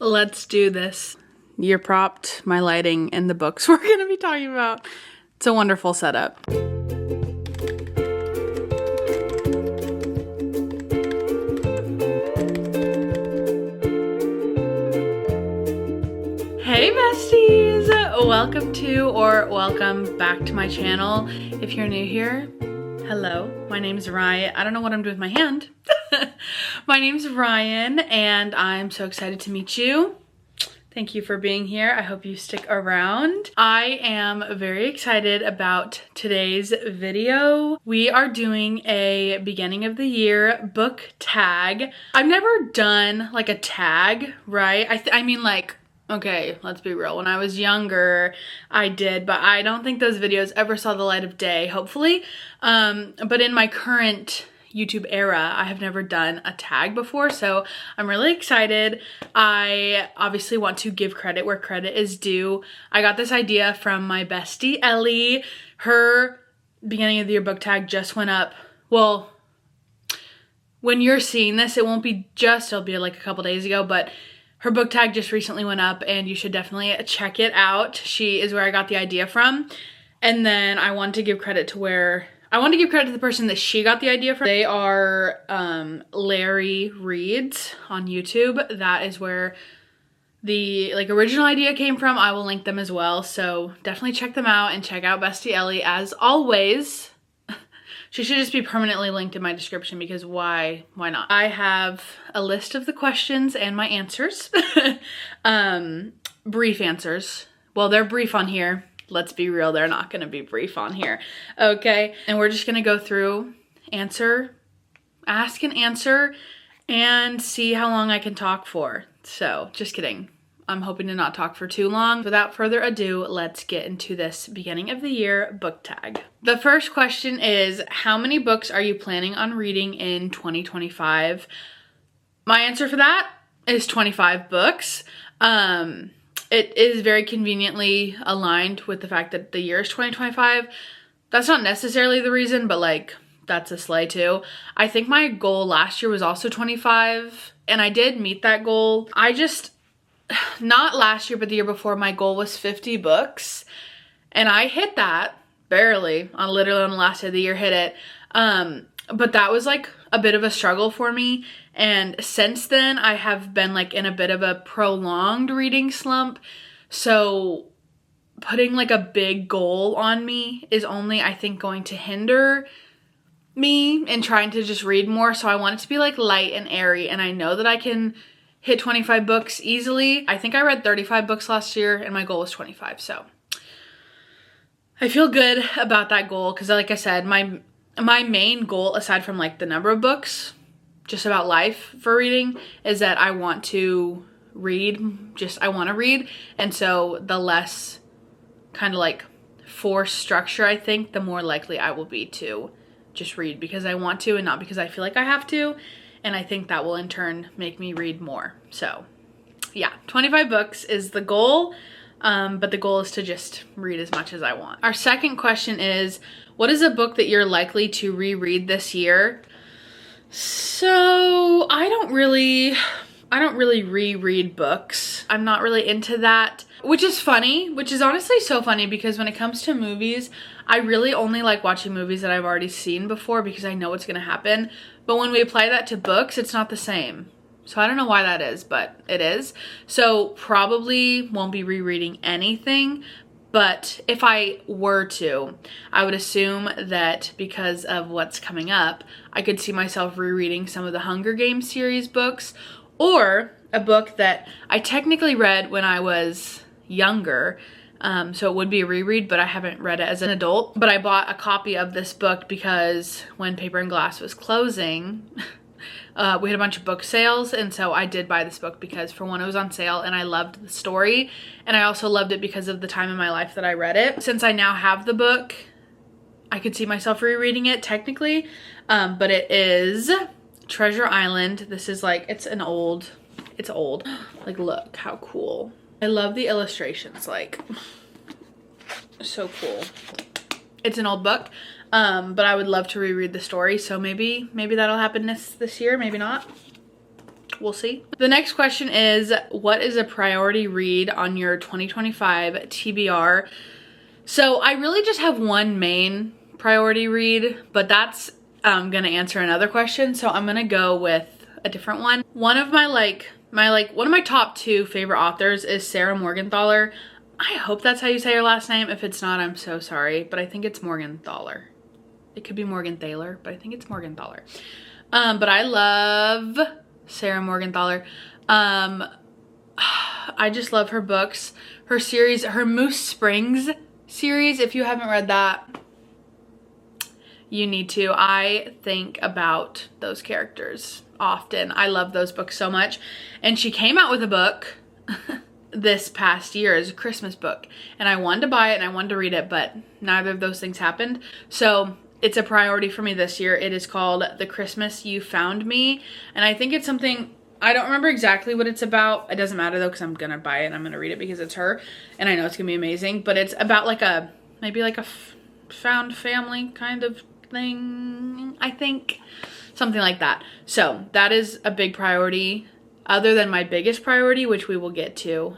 Let's do this. You're propped, my lighting, and the books we're gonna be talking about. It's a wonderful setup. Hey besties! Welcome to or welcome back to my channel. If you're new here, hello. My name's Ryan. I don't know what I'm doing with my hand. My name's Ryan and I'm so excited to meet you. Thank you for being here. I hope you stick around. I am very excited about today's video. We are doing a beginning of the year book tag. I've never done like a tag, right? I mean like, okay, let's be real. When I was younger, I did, but I don't think those videos ever saw the light of day, hopefully. But in my current YouTube era, I have never done a tag before, so I'm really excited. I obviously want to give credit where credit is due. I got this idea from my bestie, Ellie. Her beginning of the year book tag just went up. Well, when you're seeing this, it won't be just, it'll be like a couple days ago, but her book tag just recently went up and you should definitely check it out. She is where I got the idea from. And then I want to give credit to the person that she got the idea from. They are Larry Reads on YouTube. That is where the original idea came from. I will link them as well. So definitely check them out and check out Bestie Ellie as always. She should just be permanently linked in my description because why not? I have a list of the questions and my answers. Brief answers. Well, they're brief on here. Let's be real, they're not gonna be brief on here. Okay, and we're just gonna go through, ask and answer, and see how long I can talk for. So, just kidding. I'm hoping to not talk for too long. Without further ado, let's get into this beginning of the year book tag. The first question is, how many books are you planning on reading in 2025? My answer for that is 25 books. It is very conveniently aligned with the fact that the year is 2025. That's not necessarily the reason, but like, that's a sleigh too. I think my goal last year was also 25, and I did meet that goal. Not last year, but the year before, my goal was 50 books, and I hit that, barely, literally on the last day of the year, hit it. But that was like a bit of a struggle for me. And since then I have been like in a bit of a prolonged reading slump. So putting like a big goal on me is only, I think, going to hinder me in trying to just read more. So I want it to be like light and airy. And I know that I can hit 25 books easily. I think I read 35 books last year and my goal was 25. So I feel good about that goal because like I said, my main goal, aside from like the number of books, just about life for reading, is that I want to read. I want to read. And so the less kind of like forced structure, I think, the more likely I will be to just read because I want to and not because I feel like I have to. And I think that will in turn make me read more. So yeah, 25 books is the goal. But the goal is to just read as much as I want. Our second question is, what is a book that you're likely to reread this year? So I don't really reread books. I'm not really into that, which is honestly so funny because when it comes to movies, I really only like watching movies that I've already seen before because I know what's gonna happen. But when we apply that to books, it's not the same. So I don't know why that is, but it is. So probably won't be rereading anything, but if I were to, I would assume that because of what's coming up, I could see myself rereading some of the Hunger Games series books, or a book that I technically read when I was younger. So it would be a reread, but I haven't read it as an adult. But I bought a copy of this book because when Paper and Glass was closing, we had a bunch of book sales, and so I did buy this book because for one, it was on sale and I loved the story, and I also loved it because of the time in my life that I read it. Since I now have the book, I could see myself rereading it technically, but it is Treasure Island. This is like, it's old. Like, look how cool. I love the illustrations, like, so cool. It's an old book. But I would love to reread the story, so maybe that'll happen this year, maybe not. we'll see. The next question is, what is a priority read on your 2025 TBR? So I really just have one main priority read, but that's gonna answer another question. So I'm gonna go with a different one. One of my one of my top 2 favorite authors is Sarah Morgenthaler. I hope that's how you say her last name. If it's not, I'm so sorry, but I think it's Morgenthaler. It could be Morgenthaler, but I think it's Morgenthaler. But I love Sarah Morgenthaler. I just love her books. Her series, her Moose Springs series, if you haven't read that, you need to. I think about those characters often. I love those books so much. And she came out with a book this past year as a Christmas book. And I wanted to buy it and I wanted to read it, but neither of those things happened. So it's a priority for me this year. It is called The Christmas You Found Me. And I think it's something, I don't remember exactly what it's about. It doesn't matter though, because I'm gonna buy it and I'm gonna read it because it's her. And I know it's gonna be amazing. But it's about like a, maybe like a found family kind of thing, I think. Something like that. So that is a big priority, other than my biggest priority, which we will get to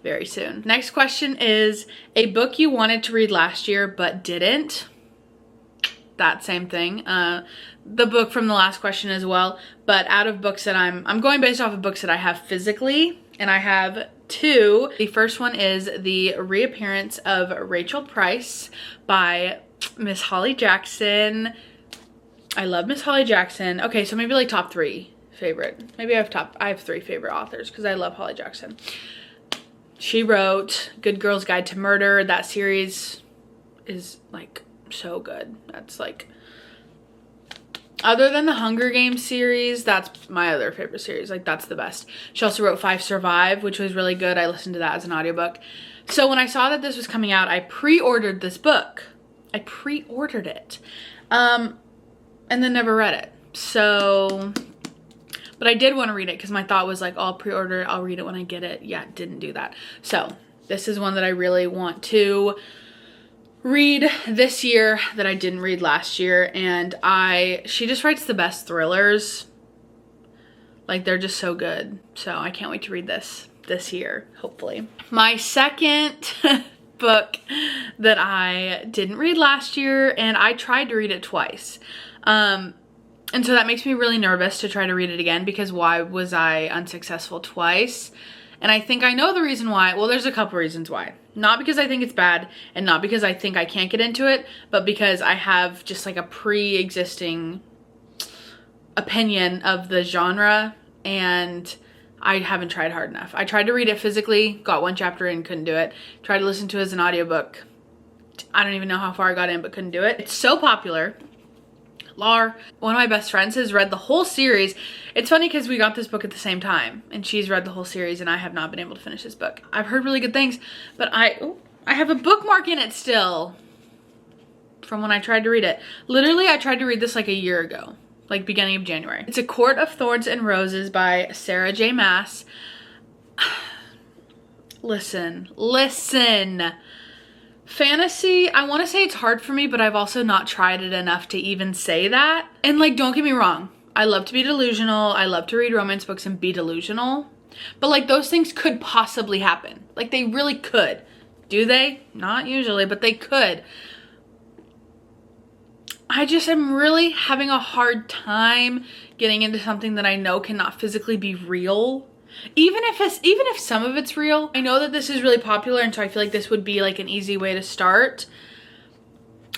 very soon. Next question is, a book you wanted to read last year but didn't. That same thing. The book from the last question as well. But out of books that I'm going based off of books that I have physically, and I have 2. The first one is The Reappearance of Rachel Price by Miss Holly Jackson. I love Miss Holly Jackson. Okay, so maybe like top 3 favorite. Maybe I have 3 favorite authors because I love Holly Jackson. She wrote Good Girl's Guide to Murder. That series is like so good. That's like, other than the Hunger Games series, that's my other favorite series. Like, that's the best. She also wrote 5 Survive, which was really good. I listened to that as an audiobook. So when I saw that this was coming out, I pre-ordered this book. I pre-ordered it. And then never read it. So, but I did want to read it because my thought was like, oh, I'll pre-order it, I'll read it when I get it. Yeah, didn't do that. So this is one that I really want to read this year that I didn't read last year. And she just writes the best thrillers. Like, they're just so good. So I can't wait to read this year, hopefully. My second book that I didn't read last year, and I tried to read it twice. And so that makes me really nervous to try to read it again, because why was I unsuccessful twice? And I think I know the reason why. Well, there's a couple reasons why. Not because I think it's bad, and not because I think I can't get into it, but because I have just like a pre-existing opinion of the genre, and I haven't tried hard enough. I tried to read it physically, got 1 chapter in, couldn't do it. Tried to listen to it as an audiobook. I don't even know how far I got in, but couldn't do it. It's so popular. Lar, one of my best friends, has read the whole series. It's funny because we got this book at the same time, and she's read the whole series, and I have not been able to finish this book. I've heard really good things, but I have a bookmark in it still from when I tried to read it. Literally, I tried to read this like a year ago, like beginning of January. It's A Court of Thorns and Roses by Sarah J. Maas. Listen. Fantasy, I want to say it's hard for me, but I've also not tried it enough to even say that. And like, don't get me wrong, I love to be delusional. I love to read romance books and be delusional. But like, those things could possibly happen. Like, they really could. Do they? Not usually, but they could. I just am really having a hard time getting into something that I know cannot physically be real. Even if some of it's real. I know that this is really popular, and so I feel like this would be like an easy way to start.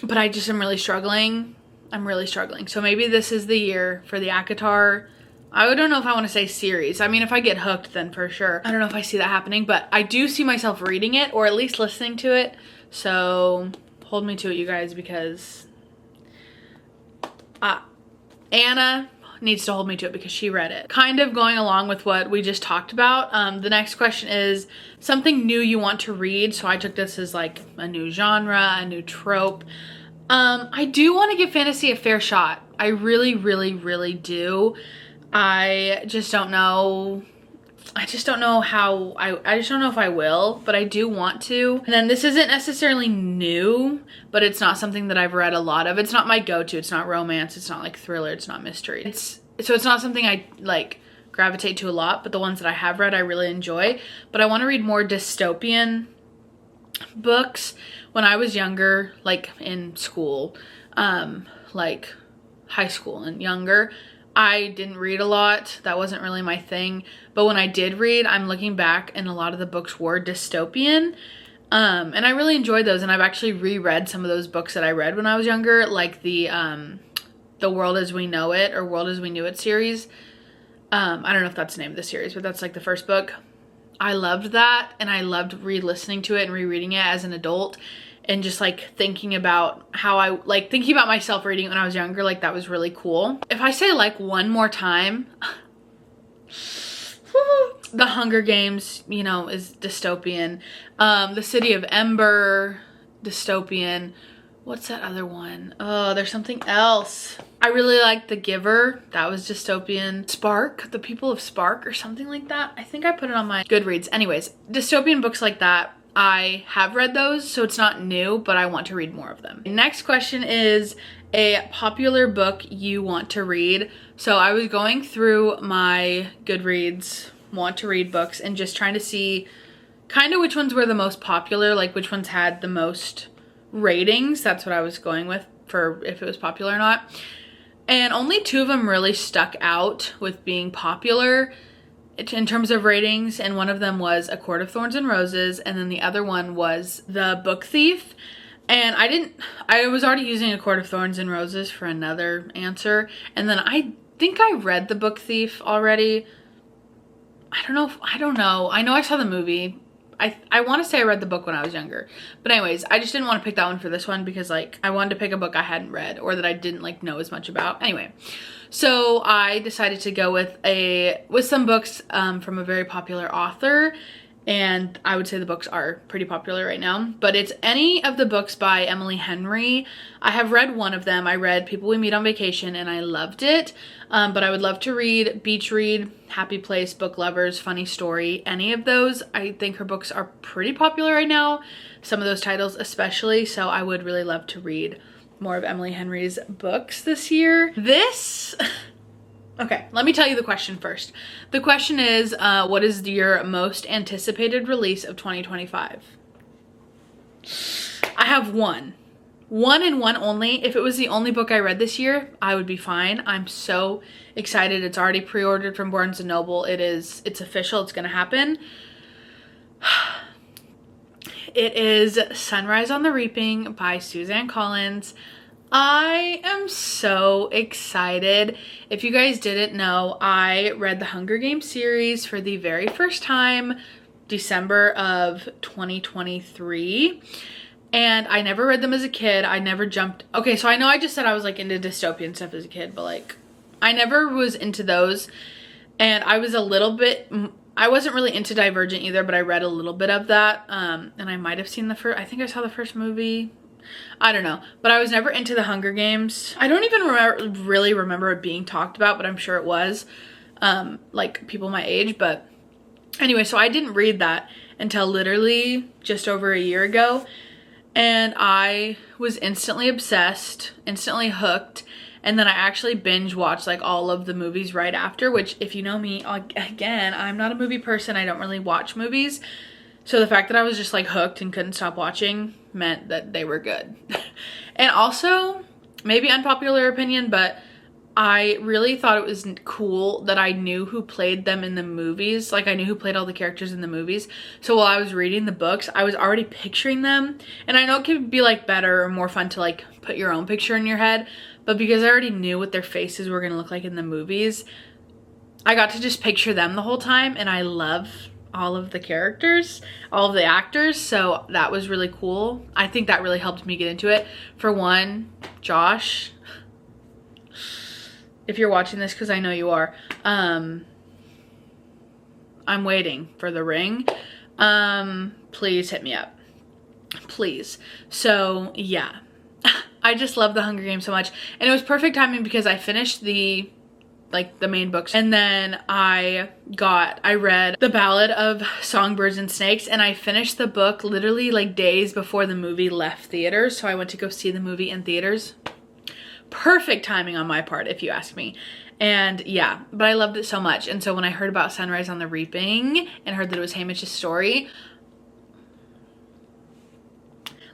But I just am really struggling. I'm really struggling. So maybe this is the year for the ACOTAR. I don't know if I want to say series. I mean, if I get hooked, then for sure. I don't know if I see that happening, but I do see myself reading it, or at least listening to it. So hold me to it, you guys, because Anna needs to hold me to it because she read it. Kind of going along with what we just talked about, the next question is something new you want to read. So I took this as like a new genre, a new trope. I do want to give fantasy a fair shot. I really, really, really do. I just don't know. I just don't know how, I just don't know if I will, but I do want to. And then this isn't necessarily new, but it's not something that I've read a lot of. It's not my go-to. It's not romance. It's not like thriller. It's not mystery. It's so it's not something I like gravitate to a lot, but the ones that I have read I really enjoy. But I want to read more dystopian books. When I was younger, like in school, like high school and younger, I didn't read a lot. That wasn't really my thing. But when I did read, I'm looking back and a lot of the books were dystopian. And I really enjoyed those, and I've actually reread some of those books that I read when I was younger, like the World as We Know It or World as We Knew It series. I don't know if that's the name of the series, but that's like the first book. I loved that, and I loved re-listening to it and rereading it as an adult, and just like thinking about how I like thinking about myself reading it when I was younger. Like that was really cool. If I say like one more time, The Hunger Games, you know, is dystopian. The City of Ember, dystopian. What's that other one? Oh, there's something else. I really liked The Giver. That was dystopian. Spark, The People of Spark or something like that. I think I put it on my Goodreads. Anyways, dystopian books like that, I have read those, so it's not new, but I want to read more of them. Next question is a popular book you want to read. So I was going through my Goodreads want to read books and just trying to see kind of which ones were the most popular, like which ones had the most ratings. That's what I was going with for if it was popular or not. And only 2 of them really stuck out with being popular in terms of ratings, and one of them was A Court of Thorns and Roses, and then the other one was The Book Thief. And I was already using A Court of Thorns and Roses for another answer, and then I think I read The Book Thief already. I don't know. I know I saw the movie. I want to say I read the book when I was younger. But anyways, I just didn't want to pick that one for this one because like I wanted to pick a book I hadn't read or that I didn't like know as much about. Anyway, so I decided to go with some books from a very popular author. And I would say the books are pretty popular right now, but it's any of the books by Emily Henry. I have read one of them. I read People We Meet on Vacation and I loved it. But I would love to read Beach Read, Happy Place, Book Lovers, Funny Story, any of those. I think her books are pretty popular right now, some of those titles especially, so I would really love to read more of Emily Henry's books this year. Okay, let me tell you the question first. The question is, what is your most anticipated release of 2025? I have one. One and one only. If it was the only book I read this year, I would be fine. I'm so excited. It's already pre-ordered from Barnes & Noble. It's official. It's gonna happen. It is Sunrise on the Reaping by Suzanne Collins. I am so excited. If you guys didn't know, I read the Hunger Games series for the very first time December of 2023. And I never read them as a kid. I never jumped. Okay, so I know I just said I was like into dystopian stuff as a kid, but like I never was into those. And I was a little bit, I wasn't really into Divergent either, but I read a little bit of that. And I might have seen I think I saw the first movie. I don't know, but I was never into the Hunger Games. I don't even really remember it being talked about, but I'm sure it was, like people my age. But anyway, so I didn't read that until literally just over a year ago. And I was instantly obsessed, instantly hooked. And then I actually binge watched like all of the movies right after, which if you know me, again, I'm not a movie person. I don't really watch movies. So the fact that I was just like hooked and couldn't stop watching meant that they were good. And also, maybe unpopular opinion, but I really thought it was cool that I knew who played them in the movies. Like I knew who played all the characters in the movies. So while I was reading the books, I was already picturing them. And I know it could be like better or more fun to like put your own picture in your head. But because I already knew what their faces were gonna look like in the movies, I got to just picture them the whole time. And I love all of the characters, all of the actors, so that was really cool. I think that really helped me get into it. For one, Josh, if you're watching this, because I know you are, I'm waiting for The Ring. Please hit me up, please. So yeah, I just love the Hunger Games so much, and it was perfect timing because I finished the main books, and then I read The Ballad of Songbirds and Snakes, and I finished the book literally like days before the movie left theaters. So I went to go see the movie in theaters. Perfect timing on my part, if you ask me. And yeah, but I loved it so much. And so when I heard about Sunrise on the Reaping and heard that it was Hamish's story,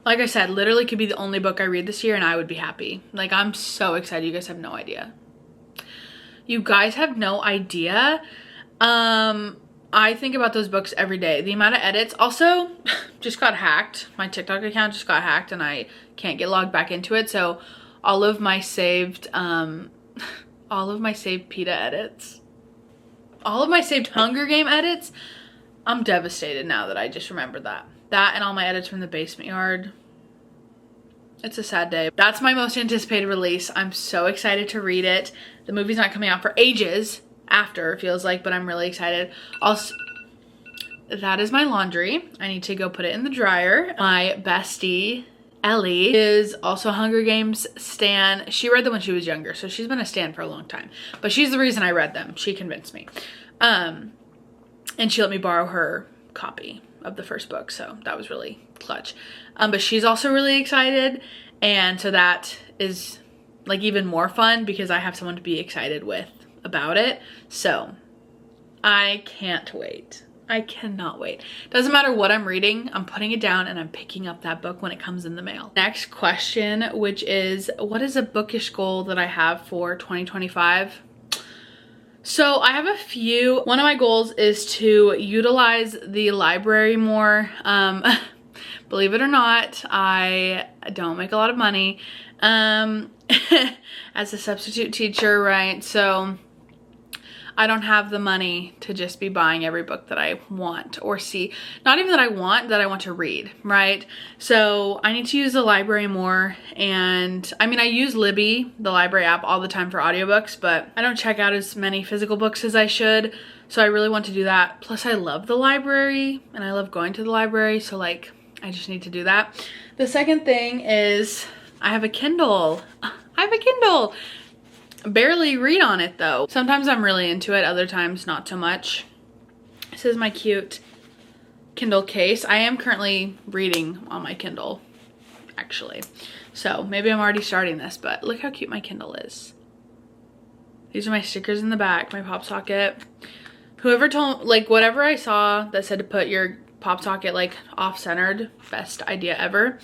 like I said, literally could be the only book I read this year and I would be happy. Like, I'm so excited. You guys have no idea. You guys have no idea. I think about those books every day. The amount of edits. Also, just got hacked. My TikTok account just got hacked and I can't get logged back into it. So all of my saved PETA edits, all of my saved Hunger Game edits, I'm devastated now that I just remembered that. That and all my edits from the basement yard. It's a sad day. That's my most anticipated release. I'm so excited to read it. The movie's not coming out for ages after, it feels like, but I'm really excited. Also, that is my laundry. I need to go put it in the dryer. My bestie, Ellie, is also a Hunger Games stan. She read them when she was younger, so she's been a stan for a long time. But she's the reason I read them. She convinced me. And she let me borrow her copy of the first book, so that was really clutch. But she's also really excited, and so that is like even more fun because I have someone to be excited with about it. So I can't wait. I cannot wait. Doesn't matter what I'm reading, I'm putting it down and I'm picking up that book when it comes in the mail. Next question, which is, what is a bookish goal that I have for 2025? So I have a few. One of my goals is to utilize the library more. Believe it or not, I don't make a lot of money as a substitute teacher, right? So I don't have the money to just be buying every book that I want or see. Not even that I want to read, right? So I need to use the library more. And I mean, I use Libby, the library app, all the time for audiobooks, but I don't check out as many physical books as I should. So I really want to do that. Plus I love the library and I love going to the library. So like, I just need to do that. The second thing is I have a Kindle. Barely read on it though. Sometimes I'm really into it, other times not so much. This is my cute Kindle case. I am currently reading on my Kindle, actually. So maybe I'm already starting this, but look how cute my Kindle is. These are my stickers in the back, my pop socket. Whoever told, like whatever I saw that said to put your pop socket like off-centered, best idea ever.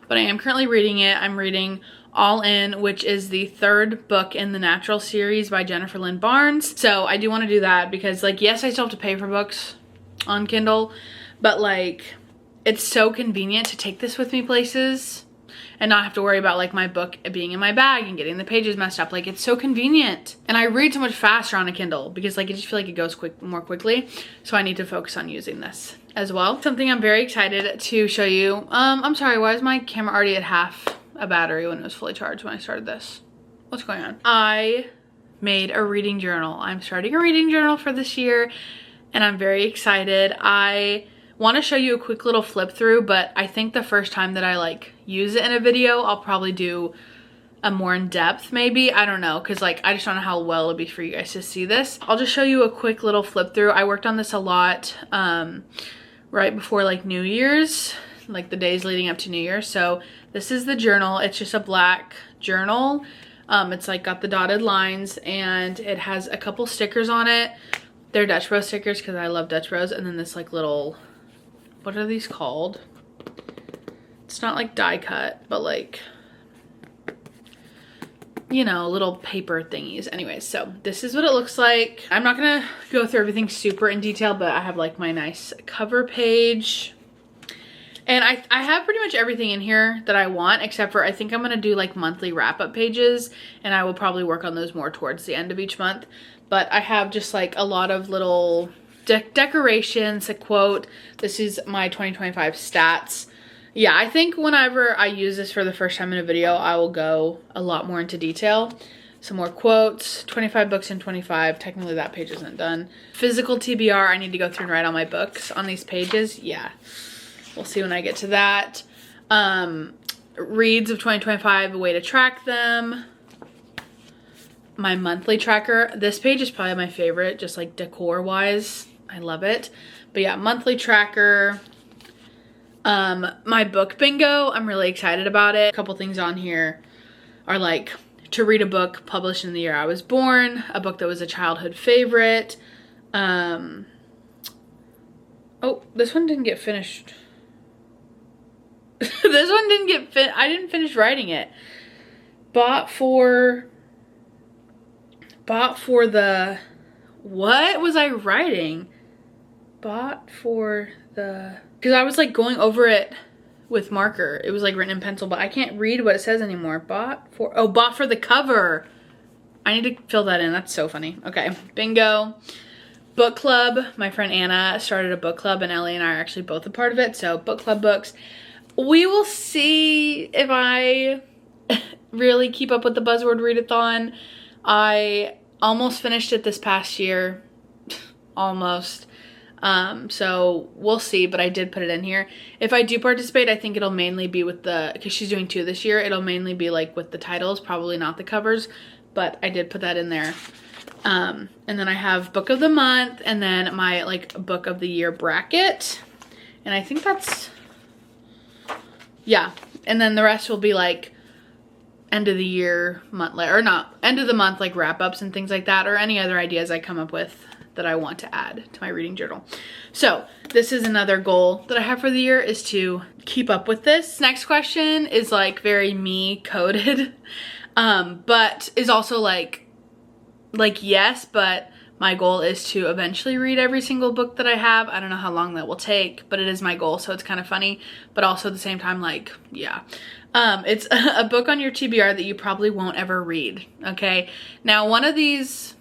But I am currently reading it. I'm reading All In, which is the third book in the Natural series by Jennifer Lynn Barnes. So I do want to do that because like, yes, I still have to pay for books on Kindle, but like it's so convenient to take this with me places and not have to worry about like my book being in my bag and getting the pages messed up. Like it's so convenient. And I read so much faster on a Kindle because like I just feel like it goes more quickly. So I need to focus on using this as well. Something I'm very excited to show you. I'm sorry, why is my camera already at half a battery when it was fully charged when I started this? What's going on? I made a reading journal. I'm starting a reading journal for this year and I'm very excited. I want to show you a quick little flip through, but I think the first time that I like use it in a video, I'll probably do a more in depth maybe. I don't know, because like I just don't know how well it'll be for you guys to see this. I'll just show you a quick little flip through. I worked on this a lot right before like New Year's, like the days leading up to New Year's. So this is the journal. It's just a black journal. It's like got the dotted lines and it has a couple stickers on it. They're Dutch Bros stickers because I love Dutch Bros. And then this like little, what are these called? It's not like die cut, but like, you know, little paper thingies. Anyways, so this is what it looks like. I'm not gonna go through everything super in detail, but I have like my nice cover page. And I have pretty much everything in here that I want, except for I think I'm gonna do like monthly wrap-up pages, and I will probably work on those more towards the end of each month. But I have just like a lot of little decorations, a quote. This is my 2025 stats. Yeah, I think whenever I use this for the first time in a video, I will go a lot more into detail. Some more quotes, 25 books in 25. Technically that page isn't done. Physical TBR, I need to go through and write all my books on these pages. Yeah, we'll see when I get to that. Reads of 2025, a way to track them. My monthly tracker. This page is probably my favorite, just like decor wise. I love it. But yeah, monthly tracker. My book bingo, I'm really excited about it. A couple things on here are like to read a book published in the year I was born, a book that was a childhood favorite. Oh, this one didn't get finished. This one didn't get I didn't finish writing it. Bought for the, what was I writing? Bought for the, because I was like going over it with marker. It was like written in pencil, but I can't read what it says anymore. Bought for the cover. I need to fill that in. That's so funny. Okay, bingo. Book club. My friend Anna started a book club, and Ellie and I are actually both a part of it. So book club books. We will see if I really keep up with the Buzzword Readathon. I almost finished it this past year. Almost. So we'll see, but I did put it in here. If I do participate, I think it'll mainly be with because she's doing 2 this year, it'll mainly be like with the titles, probably not the covers, but I did put that in there. And then I have book of the month, and then my like book of the year bracket. And I think that's, yeah. And then the rest will be like end of the year month, or not end of the month, like wrap ups and things like that, or any other ideas I come up with that I want to add to my reading journal. So this is another goal that I have for the year, is to keep up with this. Next question is like very me coded, but is also like yes, but my goal is to eventually read every single book that I have. I don't know how long that will take, but it is my goal, so it's kind of funny, but also at the same time, like, yeah. It's a book on your TBR that you probably won't ever read, okay? Now, one of these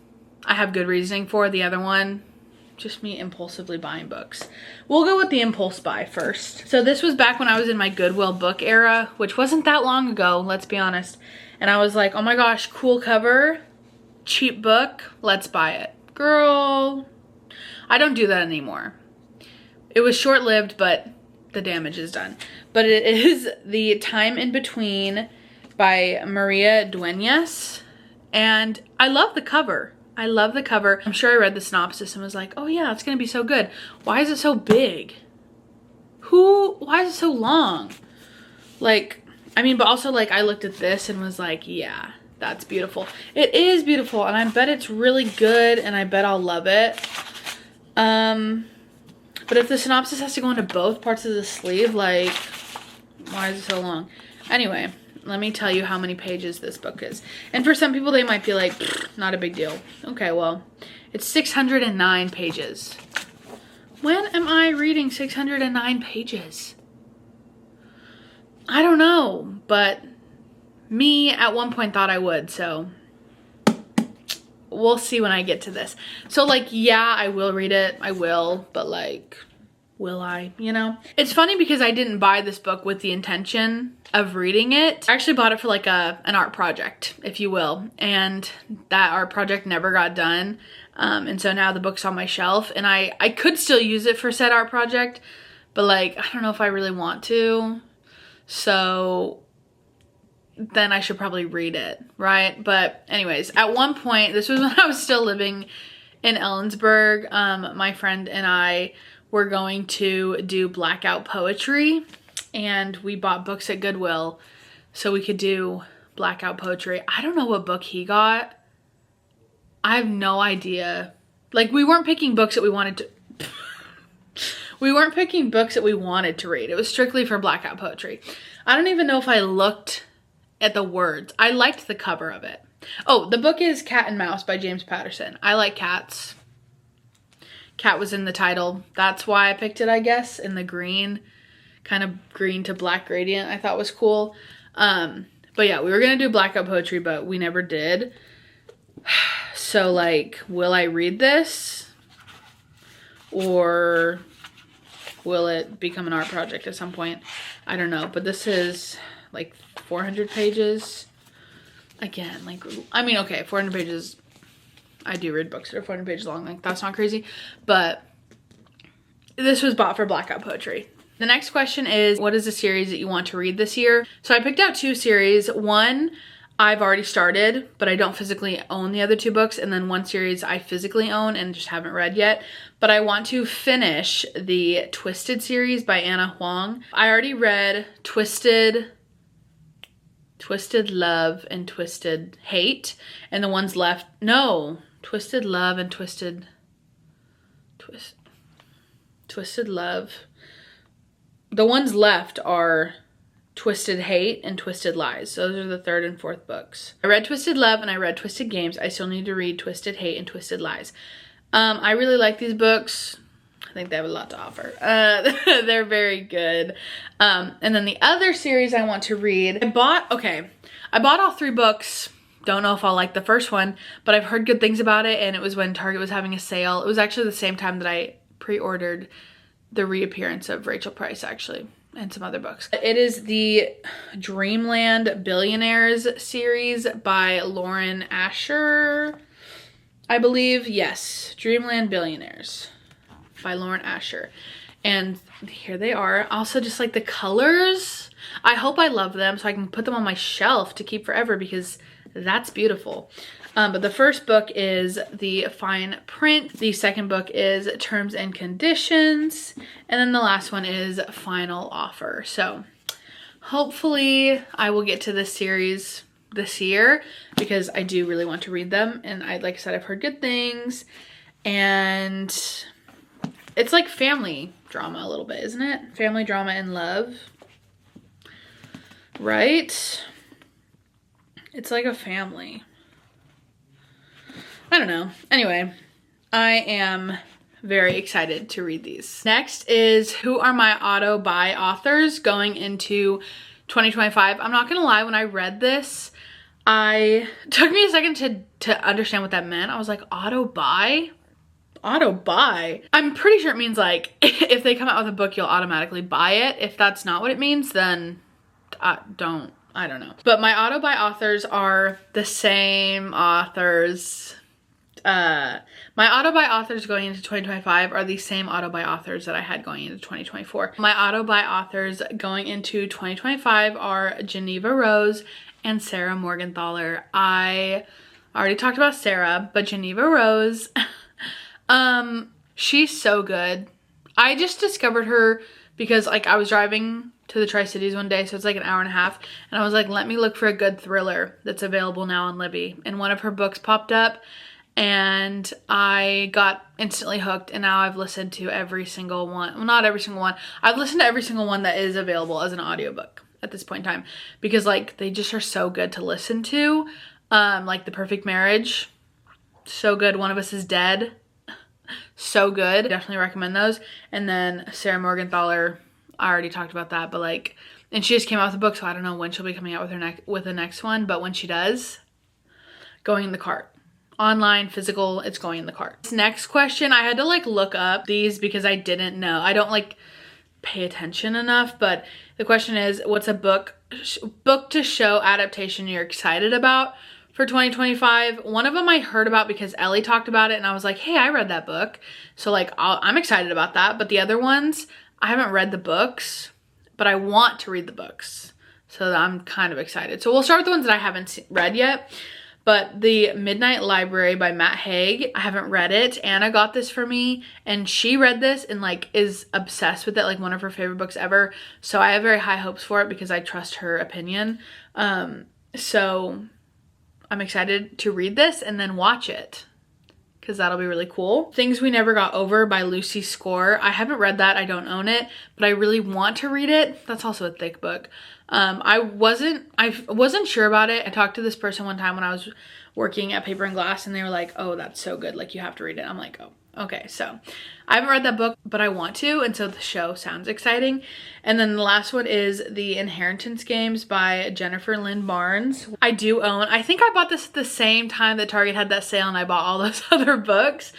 I have good reasoning for. The other one, just me impulsively buying books. We'll go with the impulse buy first. So this was back when I was in my Goodwill book era, which wasn't that long ago, let's be honest. And I was like, oh my gosh, cool cover, cheap book, let's buy it. Girl, I don't do that anymore. It was short-lived, but the damage is done. But it is The Time in Between by Maria Duenas. And I love the cover. I love the cover. I'm sure I read the synopsis and was like, oh yeah, it's gonna be so good. Why is it so big? Why is it so long? Like, I mean, but also like I looked at this and was like, yeah, that's beautiful. It is beautiful, and I bet it's really good, and I bet I'll love it. But if the synopsis has to go into both parts of the sleeve, like, why is it so long? Anyway, let me tell you how many pages this book is. And for some people, they might be like, not a big deal. Okay, well, it's 609 pages. When am I reading 609 pages? I don't know, but me at one point thought I would, so we'll see when I get to this. So like, yeah, I will read it. I will, but like, will I, you know? It's funny because I didn't buy this book with the intention of reading it. I actually bought it for like an art project, if you will. And that art project never got done. And so now the book's on my shelf, and I could still use it for said art project, but like, I don't know if I really want to. So then I should probably read it, right? But anyways, at one point, this was when I was still living in Ellensburg, my friend and I were going to do blackout poetry, and we bought books at Goodwill so we could do blackout poetry. I don't know what book he got. I have no idea. Like, we weren't picking books that we wanted to we weren't picking books that we wanted to read. It was strictly for blackout poetry. I don't even know if I looked at the words. I liked the cover of it. Oh, the book is Cat and Mouse by James Patterson. I like cats. Cat was in the title. That's why I picked it, I guess, in the green, kind of green to black gradient. I thought was cool. But yeah, we were going to do blackout poetry, but we never did. So like, will I read this? Or will it become an art project at some point? I don't know, but this is like 400 pages. Again, like, I mean, okay, 400 pages. I do read books that are 400 pages long. Like, that's not crazy. But this was bought for blackout poetry. The next question is, what is the series that you want to read this year? So I picked out 2 series. One I've already started, but I don't physically own the other 2 books. And then one series I physically own and just haven't read yet. But I want to finish the Twisted series by Anna Huang. I already read Twisted Twisted Love and Twisted Hate. And the ones left, no, Twisted Love and Twisted Love. The ones left are Twisted Hate and Twisted Lies. Those are the third and fourth books. I read Twisted Love and I read Twisted Games. I still need to read Twisted Hate and Twisted Lies. I really like these books. I think they have a lot to offer. They're very good. And then the other series I want to read, I bought all 3 books. Don't know if I'll like the first one, but I've heard good things about it, and it was when Target was having a sale. It was actually the same time that I pre-ordered the reappearance of Rachel Price, actually, and some other books. It is the Dreamland Billionaires series by Lauren Asher, I believe. Yes, Dreamland Billionaires by Lauren Asher. And here they are. Also, just like the colors, I hope I love them so I can put them on my shelf to keep forever, because that's beautiful. But the first book is The Fine Print. The second book is Terms and Conditions. And then the last one is Final Offer. So hopefully I will get to this series this year, because I do really want to read them. And like I said, I've heard good things. And it's like family drama a little bit, isn't it? Family drama and love, right? It's like a family. I don't know. Anyway, I am very excited to read these. Next is who are my auto buy authors going into 2025. I'm not gonna lie, when I read this, it took me a second to understand what that meant. I was like, auto buy? Auto buy? I'm pretty sure it means like if they come out with a book, you'll automatically buy it. If that's not what it means, then I don't know. But my auto buy authors are the same authors. My auto buy authors going into 2025 are the same auto buy authors that I had going into 2024. My auto buy authors going into 2025 are Geneva Rose and Sarah Morgenthaler. I already talked about Sarah, but Geneva Rose, she's so good. I just discovered her because like I was driving to the Tri-Cities one day, so it's like an hour and a half, and I was like, let me look for a good thriller that's available now on Libby, and one of her books popped up and I got instantly hooked, and now I've listened to every single one. Well, not every single one. I've listened to every single one that is available as an audiobook at this point in time, because like they just are so good to listen to. Like The Perfect Marriage, so good. One of Us is Dead, so good. Definitely recommend those. And then Sarah Morgenthaler, I already talked about that, but like, and she just came out with a book, so I don't know when she'll be coming out with her with the next one, but when she does, going in the cart. Online, physical, it's going in the cart. This next question, I had to like look up these because I didn't know. I don't like pay attention enough, but the question is, what's a book to show adaptation you're excited about for 2025? One of them I heard about because Ellie talked about it, and I was like, hey, I read that book. So like, I'm excited about that. But the other ones, I haven't read the books, but I want to read the books. So I'm kind of excited. So we'll start with the ones that I haven't read yet. But The Midnight Library by Matt Haig, I haven't read it. Anna got this for me, and she read this and like is obsessed with it, like one of her favorite books ever. So I have very high hopes for it because I trust her opinion. So I'm excited to read this and then watch it, because that'll be really cool. Things We Never Got Over by Lucy Score. I haven't read that. I don't own it, but I really want to read it. That's also a thick book. I wasn't sure about it. I talked to this person one time when I was working at Paper and Glass, and they were like, oh, that's so good. Like, you have to read it. I'm like, oh, okay. So I haven't read that book, but I want to. And so the show sounds exciting. And then the last one is The Inheritance Games by Jennifer Lynn Barnes. I do own, I think I bought this at the same time that Target had that sale, and I bought all those other books.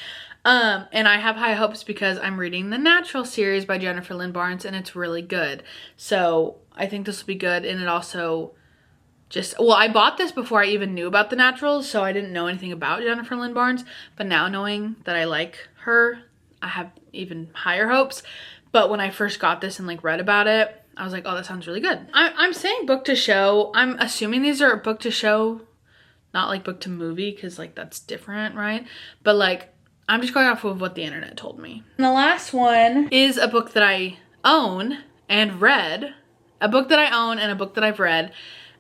And I have high hopes because I'm reading the Natural series by Jennifer Lynn Barnes, and it's really good. So I think this will be good. And it also just, well, I bought this before I even knew about the Naturals, so I didn't know anything about Jennifer Lynn Barnes. But now knowing that I like her, I have even higher hopes. But when I first got this and like read about it, I was like, oh, that sounds really good. I'm saying book to show. I'm assuming these are book to show, not like book to movie, because like that's different, right? But like, I'm just going off of what the internet told me. And the last one is a book that I own and read. A book that I own and a book that I've read.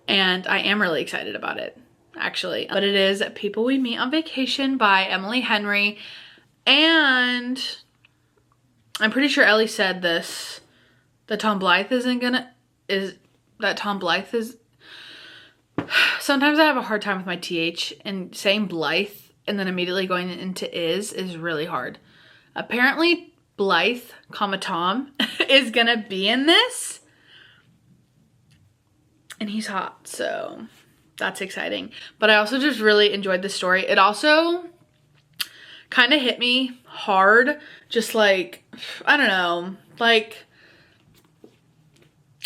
and I am really excited about it, actually. But it is People We Meet on Vacation by Emily Henry, and I'm pretty sure Ellie said this, that Tom Blythe is, sometimes I have a hard time with my TH, and saying Blythe and then immediately going into is really hard. Apparently Blythe, Tom, is gonna be in this, and he's hot, so that's exciting. But I also just really enjoyed the story. It also kind of hit me hard, just like, I don't know, like,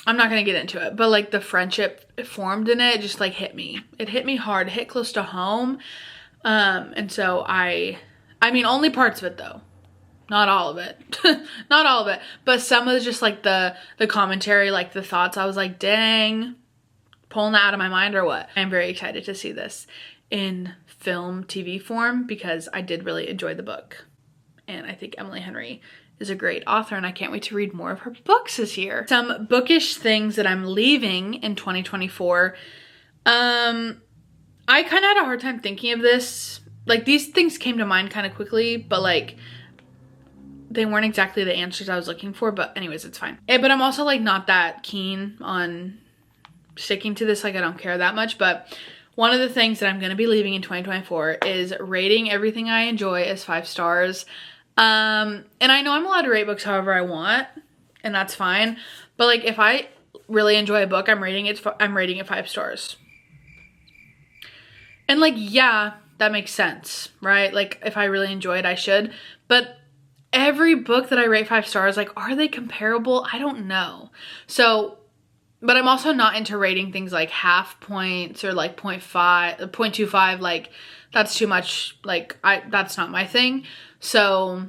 I'm not gonna get into it, but like the friendship formed in it just like hit me. It hit me hard, it hit close to home. And so I mean, only parts of it though. Not all of it. Not all of it. But some of just like the commentary, like the thoughts, I was like, dang, pulling that out of my mind or what? I'm very excited to see this in film TV form because I did really enjoy the book. And I think Emily Henry is a great author, and I can't wait to read more of her books this year. Some bookish things that I'm leaving in 2024. I kind of had a hard time thinking of this. Like, these things came to mind kind of quickly, but like they weren't exactly the answers I was looking for, but anyways, it's fine. But I'm also like not that keen on sticking to this. Like, I don't care that much, but one of the things that I'm going to be leaving in 2024 is rating everything I enjoy as 5 stars. And I know I'm allowed to rate books however I want, and that's fine. But like, if I really enjoy a book, I'm rating it 5 stars. And like, yeah, that makes sense, right? Like, if I really enjoy it, I should. But every book that I rate 5 stars, like, are they comparable? I don't know. So, but I'm also not into rating things like half points or like 0.25. Like, that's too much. Like, that's not my thing. So,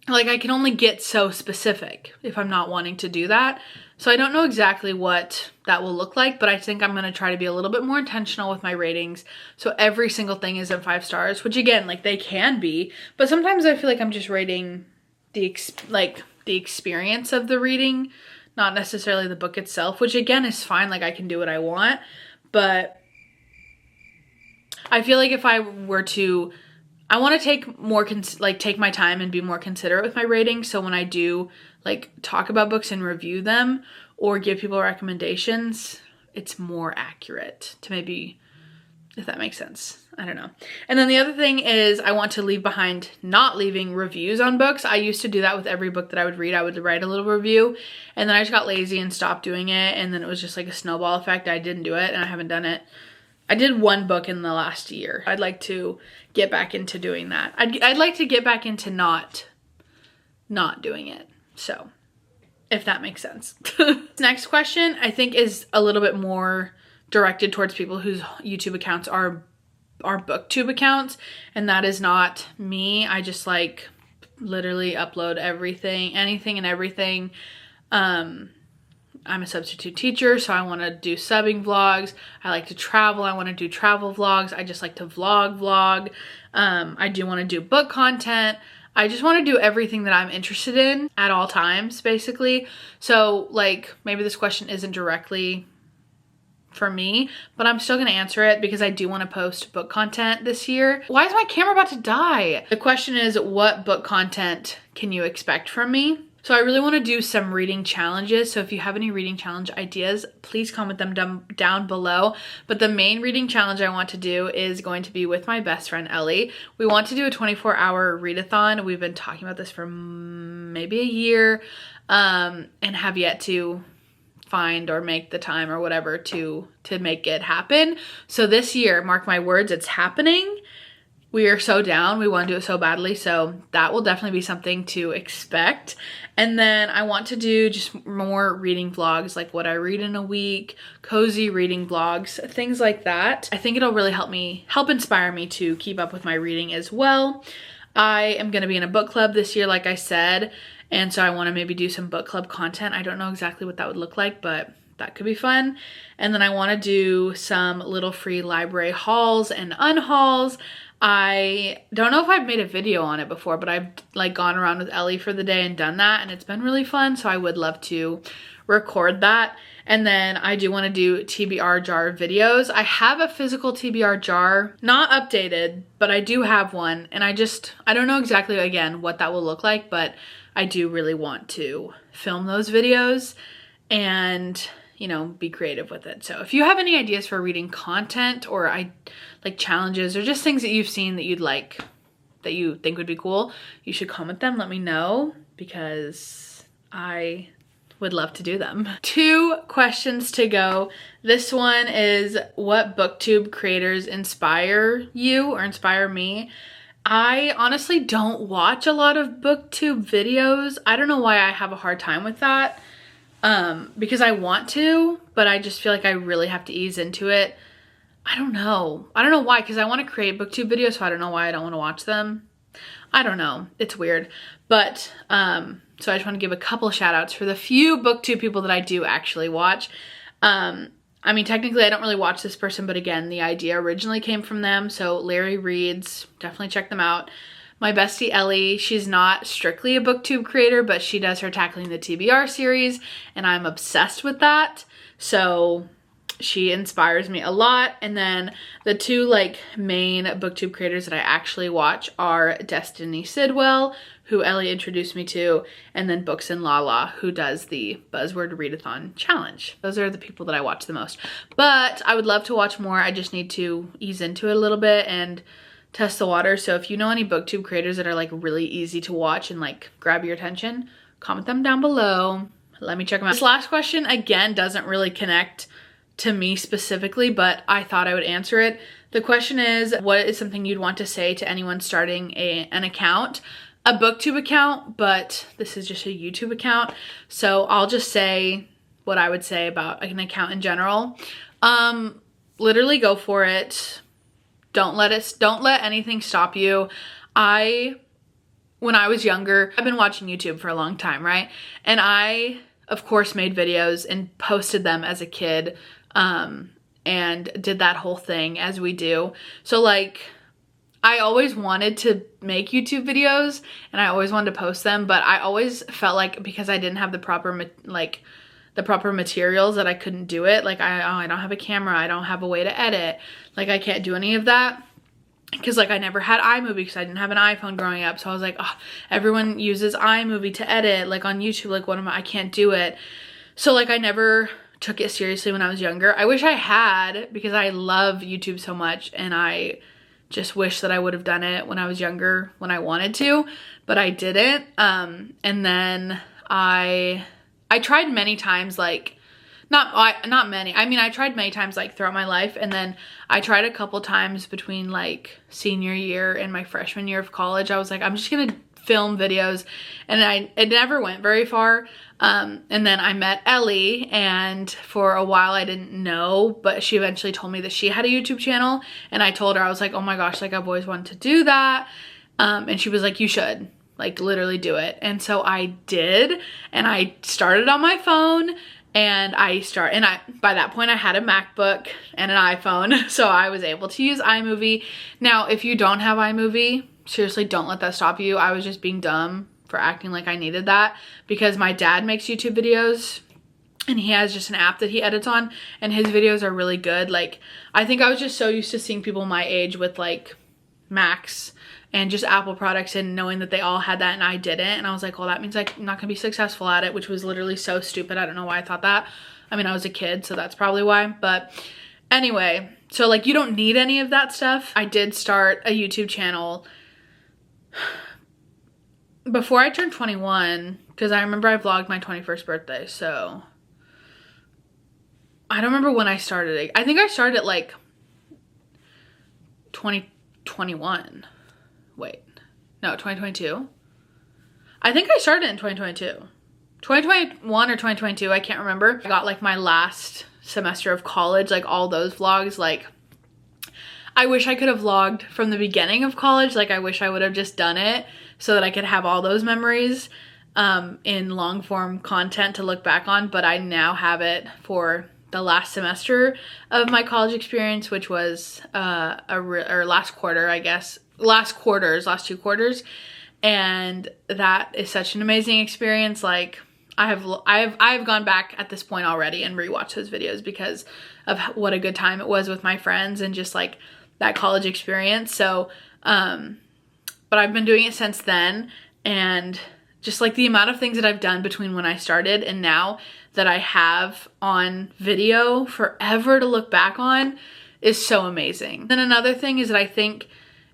like, I can only get so specific if I'm not wanting to do that. So I don't know exactly what that will look like, but I think I'm going to try to be a little bit more intentional with my ratings. So every single thing is in 5 stars, which again, like, they can be, but sometimes I feel like I'm just rating the experience of the reading, not necessarily the book itself, which again is fine. Like, I can do what I want, but I feel like if I were to, I want to take more, take my time and be more considerate with my ratings. So when I do like talk about books and review them or give people recommendations, it's more accurate to maybe, if that makes sense. I don't know. And then the other thing is I want to leave behind not leaving reviews on books. I used to do that with every book that I would read. I would write a little review, and then I just got lazy and stopped doing it. And then it was just like a snowball effect. I didn't do it, and I haven't done it. I did 1 book in the last year. I'd like to get back into doing that. I'd like to get back into not doing it. So, if that makes sense. Next question, I think, is a little bit more directed towards people whose YouTube accounts are booktube accounts, and that is not me. I just like literally upload anything and everything. I'm a substitute teacher, so I want to do subbing vlogs. I like to travel. I want to do travel vlogs. I just like to vlog. I do want to do book content. I just want to do everything that I'm interested in at all times, basically. So, like, maybe this question isn't directly for me, but I'm still going to answer it because I do want to post book content this year. Why is my camera about to die? The question is, what book content can you expect from me? So I really want to do some reading challenges. So if you have any reading challenge ideas, please comment them down below. But the main reading challenge I want to do is going to be with my best friend, Ellie. We want to do a 24-hour readathon. We've been talking about this for maybe a year, and have yet to find or make the time or whatever to make it happen. So this year, mark my words, it's happening. We are so down. We want to do it so badly. So that will definitely be something to expect. And then I want to do just more reading vlogs, like what I read in a week, cozy reading vlogs, things like that. I think it'll really help inspire me to keep up with my reading as well. I am going to be in a book club this year, like I said. And so I want to maybe do some book club content. I don't know exactly what that would look like, but that could be fun. And then I want to do some little free library hauls and unhauls. I don't know if I've made a video on it before, but I've like gone around with Ellie for the day and done that, and it's been really fun. So I would love to record that. And then I do want to do TBR jar videos. I have a physical TBR jar, not updated, but I do have one. And I don't know exactly, again, what that will look like, but I do really want to film those videos and, you know, be creative with it. So if you have any ideas for reading content or like challenges or just things that you've seen that you'd like, that you think would be cool, you should comment them. Let me know, because I would love to do them. 2 questions to go. This one is, what booktube creators inspire you or inspire me? I honestly don't watch a lot of booktube videos. I don't know why I have a hard time with that, because I want to, but I just feel like I really have to ease into it. I don't know why, because I want to create booktube videos, so I don't know why I don't want to watch them. I don't know, it's weird. But so I just want to give a couple shout outs for the few booktube people that I do actually watch. I mean, technically I don't really watch this person, but again, the idea originally came from them. So Larry Reads, definitely check them out. My bestie Ellie, she's not strictly a booktube creator, but she does her Tackling the TBR series, and I'm obsessed with that. So she inspires me a lot. And then the 2 like main booktube creators that I actually watch are Destiny Sidwell, who Ellie introduced me to, and then Books and Lala, who does the Buzzword Readathon Challenge. Those are the people that I watch the most. But I would love to watch more. I just need to ease into it a little bit and test the water. So if you know any booktube creators that are like really easy to watch and like grab your attention, comment them down below. Let me check them out. This last question, again, doesn't really connect to me specifically, but I thought I would answer it. The question is, what is something you'd want to say to anyone starting an account? A booktube account, but this is just a YouTube account. So I'll just say what I would say about an account in general. Literally go for it. Don't let anything stop you. When I was younger, I've been watching YouTube for a long time, right? And I, of course, made videos and posted them as a kid, and did that whole thing as we do. So like, I always wanted to make YouTube videos and I always wanted to post them, but I always felt like because I didn't have the proper materials that I couldn't do it. Like I don't have a camera, I don't have a way to edit, like I can't do any of that. Because like I never had iMovie because I didn't have an iPhone growing up. So I was like, oh, everyone uses iMovie to edit like on YouTube, like I can't do it. So like I never took it seriously when I was younger. I wish I had, because I love YouTube so much, and I just wish that I would have done it when I was younger when I wanted to, but I didn't. And then I tried many times, like not many. I mean, I tried many times like throughout my life, and then I tried a couple times between like senior year and my freshman year of college. I was like, I'm just gonna film videos, and it never went very far. And then I met Ellie, and for a while I didn't know, but she eventually told me that she had a YouTube channel, and I told her, I was like, oh my gosh, like I've always wanted to do that. And she was like, you should, like literally do it. And so I did, and I started on my phone, and by that point I had a MacBook and an iPhone, so I was able to use iMovie. Now, if you don't have iMovie, seriously, don't let that stop you. I was just being dumb for acting like I needed that, because my dad makes YouTube videos and he has just an app that he edits on, and his videos are really good. Like, I think I was just so used to seeing people my age with like Macs and just Apple products and knowing that they all had that and I didn't. And I was like, well, that means like I'm not gonna be successful at it, which was literally so stupid. I don't know why I thought that. I mean, I was a kid, so that's probably why. But anyway, so like you don't need any of that stuff. I did start a YouTube channel before I turned 21, because I remember I vlogged my 21st birthday, so I don't remember when I started it. I think I started at like 2021. Wait, no, 2022. I think I started in 2022. 2021 or 2022, I can't remember. I got like my last semester of college, like all those vlogs. Like, I wish I could have vlogged from the beginning of college. Like, I wish I would have just done it so that I could have all those memories in long form content to look back on. But I now have it for the last semester of my college experience, which was or last quarter, I guess. Last 2 quarters. And that is such an amazing experience. Like, I've gone back at this point already and rewatched those videos because of what a good time it was with my friends and just like that college experience. So, but I've been doing it since then, and just like the amount of things that I've done between when I started and now that I have on video forever to look back on is so amazing. Then another thing is that I think,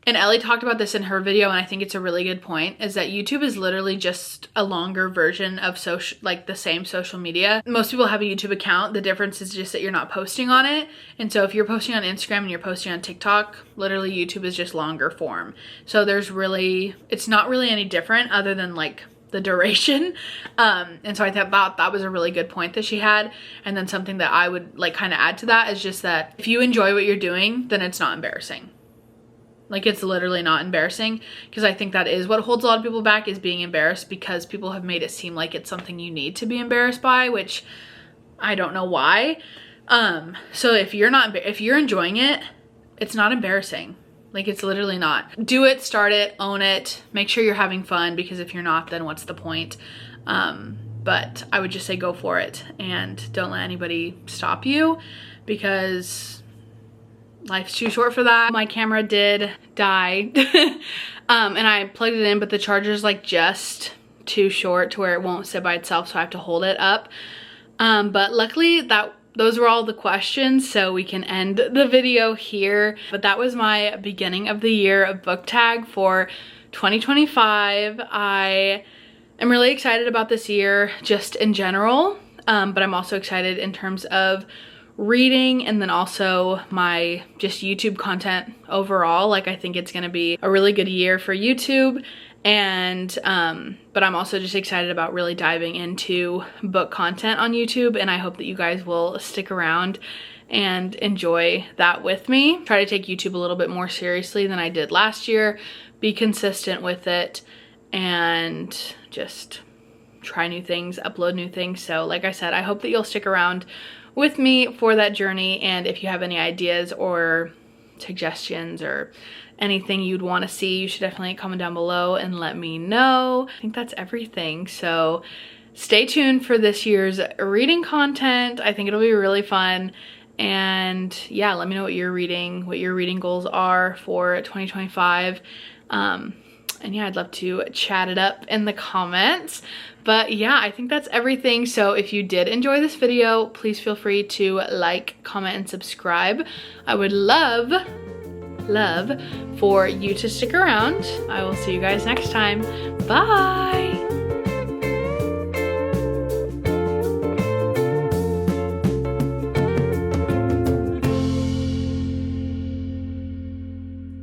and Ellie talked about this in her video, and I think it's a really good point, is that YouTube is literally just a longer version of like the same social media. Most people have a YouTube account. The difference is just that you're not posting on it. And so if you're posting on Instagram and you're posting on TikTok, literally YouTube is just longer form. So it's not really any different other than like the duration. And so I thought that was a really good point that she had. And then something that I would like kind of add to that is just that if you enjoy what you're doing, then it's not embarrassing. Like, it's literally not embarrassing, because I think that is what holds a lot of people back, is being embarrassed, because people have made it seem like it's something you need to be embarrassed by, which I don't know why. So if you're enjoying it, it's not embarrassing. Like, it's literally not. Do it, start it, own it, make sure you're having fun, because if you're not, then what's the point? But I would just say go for it, and don't let anybody stop you, because life's too short for that. My camera did die and I plugged it in, but the charger's like just too short to where it won't sit by itself, so I have to hold it up. But luckily those were all the questions, so we can end the video here. But that was my beginning of the year book tag for 2025. I am really excited about this year just in general, but I'm also excited in terms of reading, and then also my just YouTube content overall. Like, I think it's gonna be a really good year for YouTube, and but I'm also just excited about really diving into book content on YouTube, and I hope that you guys will stick around and enjoy that with me. Try to take YouTube a little bit more seriously than I did last year, be consistent with it, and just try new things, upload new things. So like I said, I hope that you'll stick around with me for that journey, and if you have any ideas or suggestions or anything you'd want to see, you should definitely comment down below and let me know. I think that's everything, so stay tuned for this year's reading content. I think it'll be really fun, and yeah, let me know what your reading goals are for 2025. And yeah, I'd love to chat it up in the comments. But yeah, I think that's everything. So if you did enjoy this video, please feel free to like, comment, and subscribe. I would love for you to stick around. I will see you guys next time. Bye!